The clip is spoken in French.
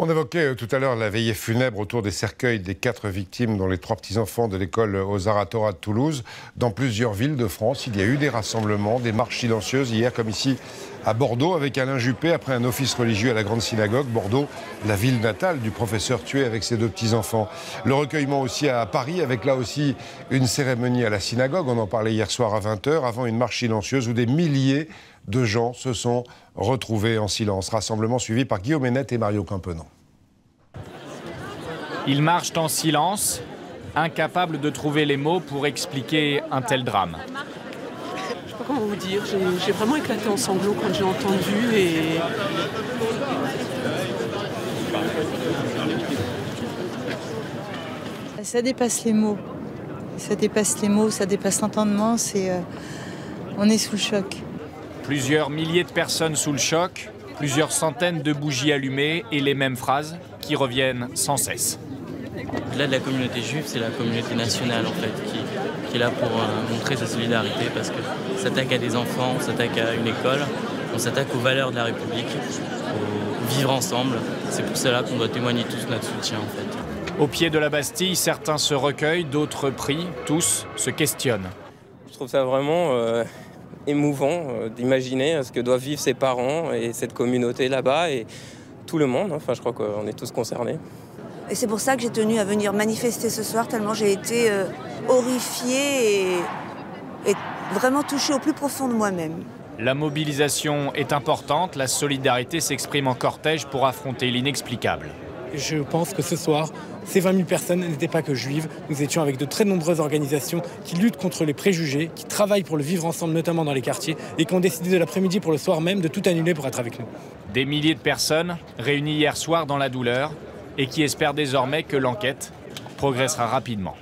On évoquait tout à l'heure la veillée funèbre autour des cercueils des 4 victimes, dont les 3 petits-enfants de l'école Ozar Hatorah de Toulouse. Dans plusieurs villes de France, il y a eu des rassemblements, des marches silencieuses, hier comme ici à Bordeaux, avec Alain Juppé, après un office religieux à la Grande Synagogue. Bordeaux, la ville natale du professeur tué avec ses 2 petits-enfants. Le recueillement aussi à Paris, avec là aussi une cérémonie à la synagogue. On en parlait hier soir à 20h, avant une marche silencieuse où des milliers de gens se sont retrouvés en silence. Rassemblement suivi par Guillaume Hénette et Mario Campenan. Ils marchent en silence, incapables de trouver les mots pour expliquer un tel drame. Je ne sais pas comment vous dire, j'ai vraiment éclaté en sanglots quand j'ai entendu et... Ça dépasse les mots. Ça dépasse les mots, ça dépasse l'entendement, on est sous le choc. Plusieurs milliers de personnes sous le choc, plusieurs centaines de bougies allumées et les mêmes phrases qui reviennent sans cesse. Au-delà de la communauté juive, c'est la communauté nationale en fait qui est là pour montrer sa solidarité parce qu'on s'attaque à des enfants, on s'attaque à une école, on s'attaque aux valeurs de la République, au vivre ensemble. C'est pour cela qu'on doit témoigner tous notre soutien en fait. Au pied de la Bastille, certains se recueillent, d'autres prient, tous se questionnent. Je trouve ça vraiment émouvant d'imaginer ce que doivent vivre ses parents et cette communauté là-bas et tout le monde. Enfin, je crois qu'on est tous concernés. Et c'est pour ça que j'ai tenu à venir manifester ce soir, tellement j'ai été horrifiée et vraiment touchée au plus profond de moi-même. La mobilisation est importante, la solidarité s'exprime en cortège pour affronter l'inexplicable. Je pense que ce soir, ces 20 000 personnes n'étaient pas que juives. Nous étions avec de très nombreuses organisations qui luttent contre les préjugés, qui travaillent pour le vivre ensemble, notamment dans les quartiers, et qui ont décidé de l'après-midi pour le soir même de tout annuler pour être avec nous. Des milliers de personnes réunies hier soir dans la douleur et qui espèrent désormais que l'enquête progressera rapidement.